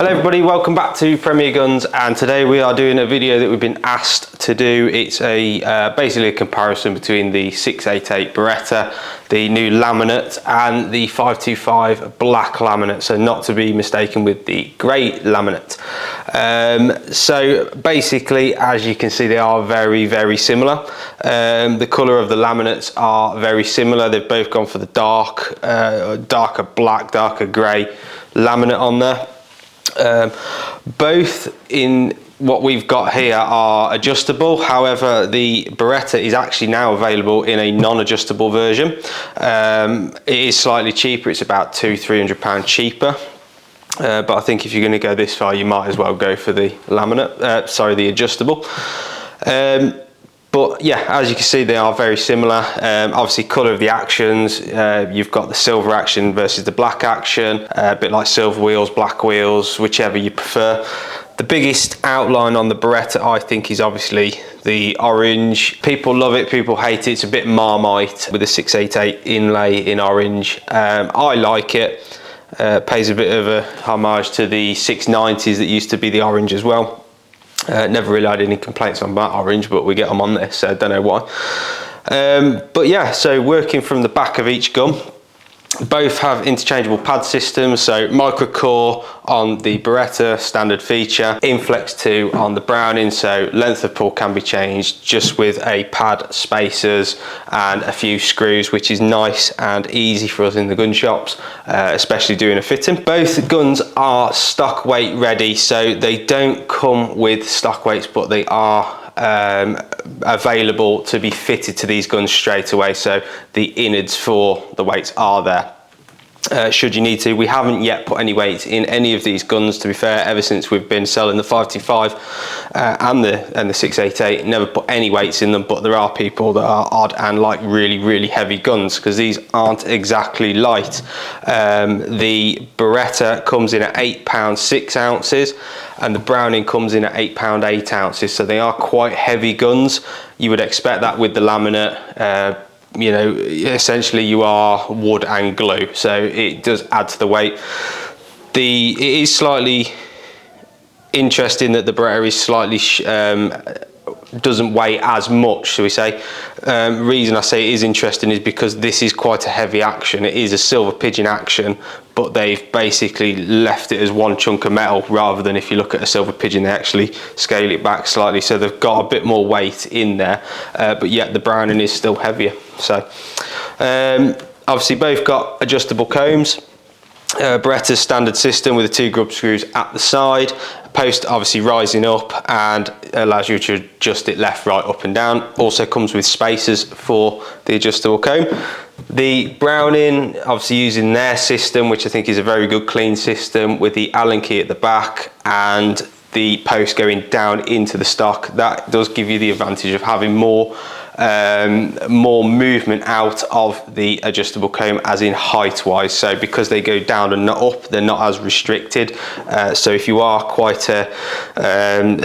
Hello everybody, welcome back to Premier Guns, and today we are doing a video that we've been asked to do. It's basically a comparison between the 688 Beretta, the new laminate, and the 525 Black Laminate, so not to be mistaken with the grey laminate. So basically, as you can see, they are very similar. The colour of the laminates are very similar. They've both gone for the darker black, darker grey laminate on there. Both in what we've got here are adjustable. However, the Beretta is actually now available in a non-adjustable version. It is slightly cheaper. It's about £200–300 cheaper. But I think if you're going to go this far, you might as well go for the laminate. The adjustable. But yeah, as you can see, they are very similar. Obviously, colour of the actions, you've got the silver action versus the black action, a bit like silver wheels, black wheels, whichever you prefer. The biggest outline on the Beretta, I think, is obviously the orange. People love it, people hate it. It's a bit Marmite with the 688 inlay in orange. I like it. Pays a bit of a homage to the 690s that used to be the orange as well. Never really had any complaints on that orange, but we get them on this, so I don't know why. But yeah, so working from the back of each gun, both have interchangeable pad systems. So micro core on the Beretta, standard feature. Inflex 2 on the Browning, so length of pull can be changed just with a pad, spacers and a few screws, which is nice and easy for us in the gun shops, especially doing a fitting. Both guns are stock weight ready, so they don't come with stock weights, but they are available to be fitted to these guns straight away. So the innards for the weights are there. Should you need to. We haven't yet put any weights in any of these guns, to be fair, ever since we've been selling the 525 and the 688. Never put any weights in them, but there are people that are odd and like really heavy guns, because these aren't exactly light. The Beretta comes in at £8 6 ounces, and the Browning comes in at £8 8 ounces, so they are quite heavy guns. You would expect that with the laminate. You know, essentially you are wood and glue, so it does add to the weight. It is slightly interesting that the Beretta is slightly doesn't weigh as much, shall we say. Reason I say it is interesting is because this is quite a heavy action. It is a silver pigeon action, but they've basically left it as one chunk of metal, rather than, if you look at a silver pigeon, they actually scale it back slightly, so they've got a bit more weight in there, but yet the Browning is still heavier. So obviously both got adjustable combs. Beretta's standard system with the 2 grub screws at the side, post obviously rising up and allows you to adjust it left, right, up and down. Also comes with spacers for the adjustable comb. The Browning, obviously using their system, which I think is a very good clean system, with the Allen key at the back and the post going down into the stock. That does give you the advantage of having more movement out of the adjustable comb, as in height wise. So because they go down and not up, they're not as restricted. So if you are quite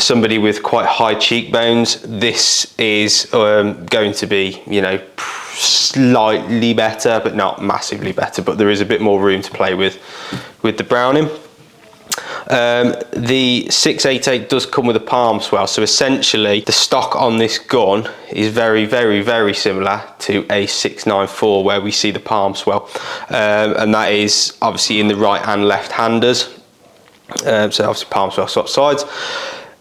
somebody with quite high cheekbones, this is going to be, you know, slightly better, but not massively better. But there is a bit more room to play with the Browning. The 688 does come with a palm swell, so essentially the stock on this gun is very similar to a 694, where we see the palm swell, and that is obviously in the right and left handers. So obviously palm swell swap sides.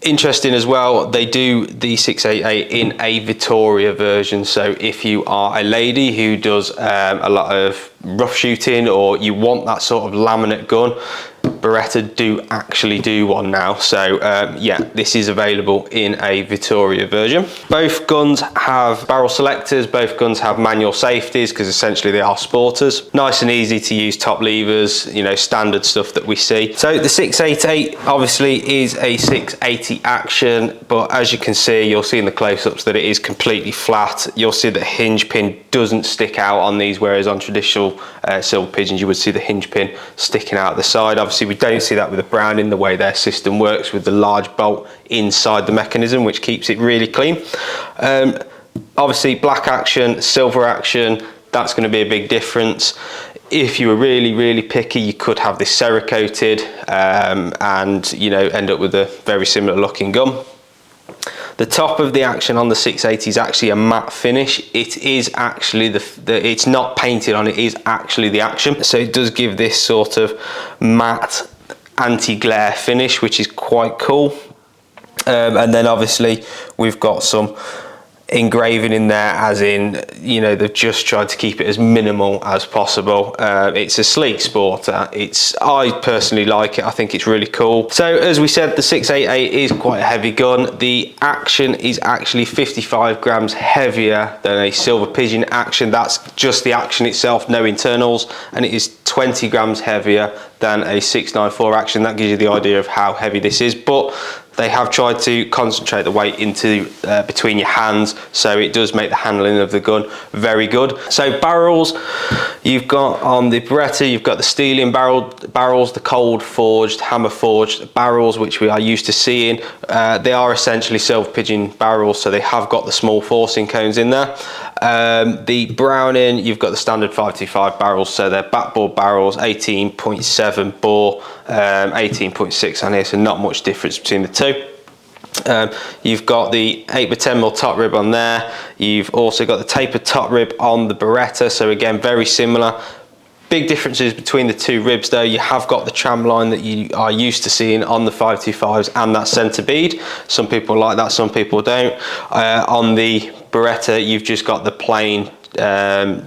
Interesting as well, they do the 688 in a Vittoria version, so if you are a lady who does a lot of rough shooting, or you want that sort of laminate gun, Beretta do actually do one now. So yeah, this is available in a Vittoria version. Both guns have barrel selectors, both guns have manual safeties, because essentially they are sporters. Nice and easy to use top levers, you know, standard stuff that we see. So the 688 obviously is a 680 action, but as you can see, you'll see in the close-ups that it is completely flat. You'll see that the hinge pin doesn't stick out on these, whereas on traditional silver pigeons you would see the hinge pin sticking out the side. Obviously we don't see that with the Browning, the way their system works with the large bolt inside the mechanism, which keeps it really clean. Obviously black action, silver action, that's going to be a big difference. If you were really picky, you could have this Cerakoted and, you know, end up with a very similar looking gun. The top of the action on the 680 is actually a matte finish. It is actually it's not painted on, it is actually the action. So it does give this sort of matte anti-glare finish, which is quite cool. And then obviously we've got some engraving in there, as in, you know, they've just tried to keep it as minimal as possible. It's a sleek sporter. I personally like it. I think it's really cool. So as we said, the 688 is quite a heavy gun. The action is actually 55 grams heavier than a Silver Pigeon action. That's just the action itself, no internals, and it is 20 grams heavier than a 694 action. That gives you the idea of how heavy this is, but they have tried to concentrate the weight into between your hands, so it does make the handling of the gun very good. So barrels, you've got on the Beretta, you've got the Steelian barrels, the cold forged, hammer forged barrels, which we are used to seeing. They are essentially Silver Pigeon barrels, so they have got the small forcing cones in there. The Browning, you've got the standard 525 barrels, so they're backboard barrels, 18.7 bore, 18.6 on here, so not much difference between the two. You've got the 8x10mm top rib on there. You've also got the tapered top rib on the Beretta, so again, very similar. Big differences between the two ribs though. You have got the tram line that you are used to seeing on the 525s and that centre bead. Some people like that, some people don't. On the Beretta, you've just got the plain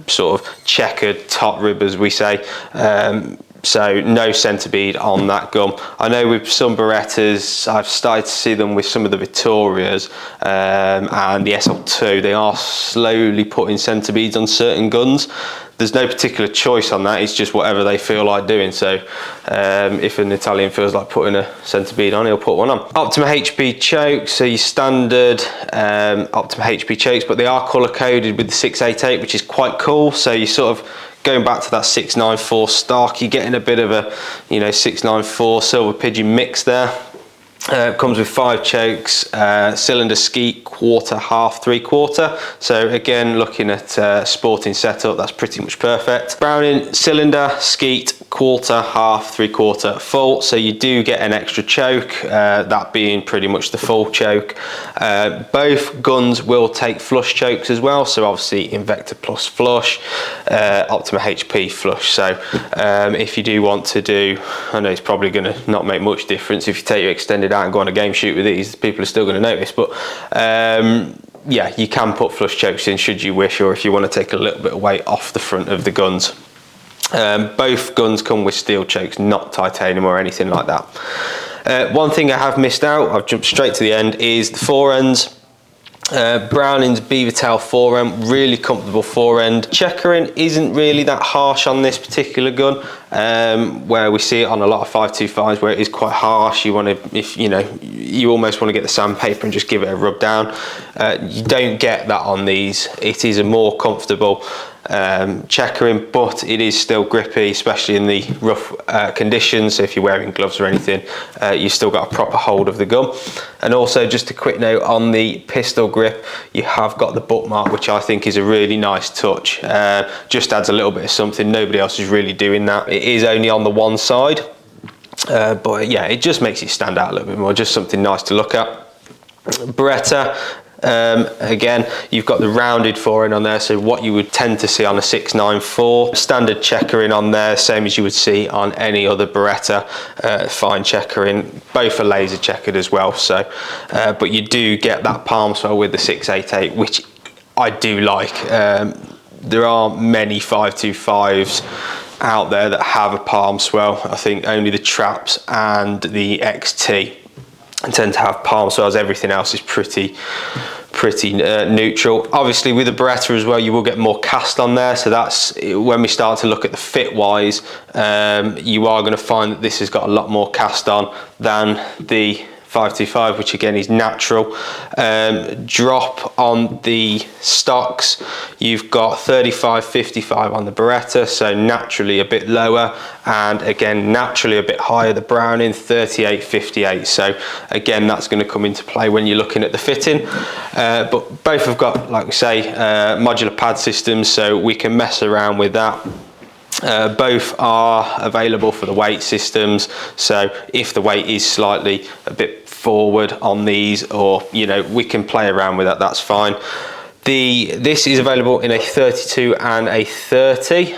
sort of checkered top rib, as we say. So no centre bead on that gun. I know with some Berettas, I've started to see them with some of the Vittorias and the SL2, they are slowly putting centre beads on certain guns. There's no particular choice on that, it's just whatever they feel like doing. So if an Italian feels like putting a centre bead on, he'll put one on. Optima HP chokes, so your standard Optima HP chokes, but they are colour coded with the 688, which is quite cool. So you sort of going back to that 694 stock, you're getting a bit of a, you know, 694 Silver Pigeon mix there. Comes with 5 chokes, cylinder skeet, quarter, half, 3/4. So again, looking at sporting setup, that's pretty much perfect. Browning cylinder, skeet, quarter, half, 3/4, full. So you do get an extra choke, that being pretty much the full choke. Both guns will take flush chokes as well. So obviously Invector Plus flush, Optima HP flush. So if you do want to do, I know it's probably going to not make much difference if you take your extended out and go on a game shoot with these, people are still going to notice, but yeah, you can put flush chokes in should you wish, or if you want to take a little bit of weight off the front of the guns. Both guns come with steel chokes, not titanium or anything like that. One thing I have missed out, I've jumped straight to the end, is the fore ends. Browning's beaver tail fore end, really comfortable fore end. Checkering isn't really that harsh on this particular gun, where we see it on a lot of 525s where it is quite harsh. You want to, if you know, you almost want to get the sandpaper and just give it a rub down. You don't get that on these. It is a more comfortable checkering, but it is still grippy, especially in the rough conditions. So if you're wearing gloves or anything, you've still got a proper hold of the gun. And also, just a quick note on the pistol grip, you have got the bookmark, which I think is a really nice touch. Just adds a little bit of something. Nobody else is really doing that. It is only on the one side, but yeah, it just makes it stand out a little bit more. Just something nice to look at. Beretta, again, you've got the rounded fore end on there, so what you would tend to see on a 694. Standard checkering on there, same as you would see on any other Beretta. Fine checkering, both are laser checkered as well. So, but you do get that palm swell with the 688, which I do like. There aren't many 525s out there that have a palm swell. I think only the Traps and the XT tend to have palm swells. Everything else is pretty neutral. Obviously with the Beretta as well, you will get more cast on there, so that's when we start to look at the fit wise, you are going to find that this has got a lot more cast on than the 525, which again is natural. Drop on the stocks, you've got 35-55 on the Beretta, so naturally a bit lower, and again naturally a bit higher the Browning, 38-58. So again, that's going to come into play when you're looking at the fitting. But both have got, like we say, modular pad systems, so we can mess around with that. Both are available for the weight systems, so if the weight is slightly a bit forward on these, or you know, we can play around with that, that's fine. This is available in a 32 and a 30.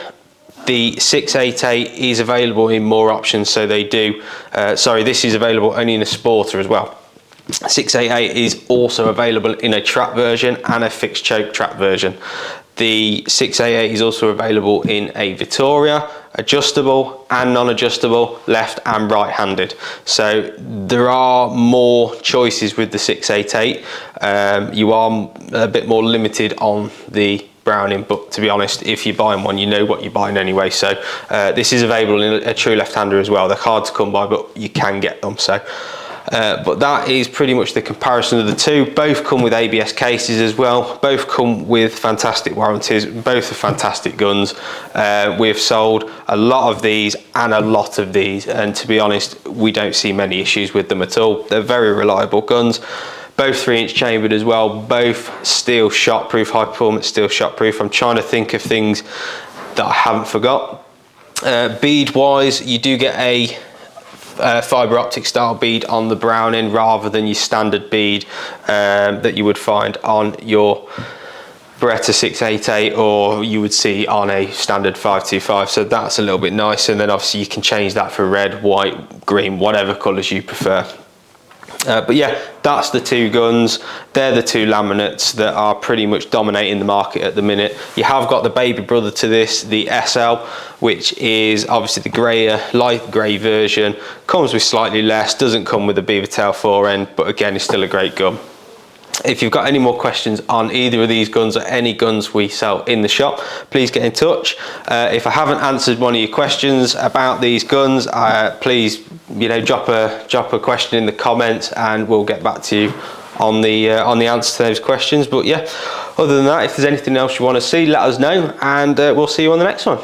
The 688 is available in more options, so they do, sorry, this is available only in a Sporter as well. 688 is also available in a trap version and a fixed choke trap version. The 688 is also available in a Vittoria, adjustable and non-adjustable, left and right-handed. So there are more choices with the 688. You are a bit more limited on the Browning, but to be honest, if you're buying one, you know what you're buying anyway. So this is available in a true left-hander as well. They're hard to come by, but you can get them. So. But that is pretty much the comparison of the two. Both come with ABS cases as well. Both come with fantastic warranties. Both are fantastic guns. We've sold a lot of these and a lot of these, and to be honest, we don't see many issues with them at all. They're very reliable guns. Both 3-inch chambered as well. Both steel shotproof, high performance steel shotproof. I'm trying to think of things that I haven't forgot. Bead wise, you do get a fibre optic style bead on the Browning rather than your standard bead that you would find on your Beretta 688 or you would see on a standard 525. So that's a little bit nice, and then obviously you can change that for red, white, green, whatever colours you prefer. But yeah, that's the two guns. They're the two laminates that are pretty much dominating the market at the minute. You have got the baby brother to this, the SL, which is obviously the greyer, light grey version. Comes with slightly less, doesn't come with a beaver tail fore end, but again, it's still a great gun. If you've got any more questions on either of these guns or any guns we sell in the shop, please get in touch. If I haven't answered one of your questions about these guns, please, you know, drop a question in the comments and we'll get back to you on the answer to those questions. But yeah, other than that, if there's anything else you want to see, let us know, and we'll see you on the next one.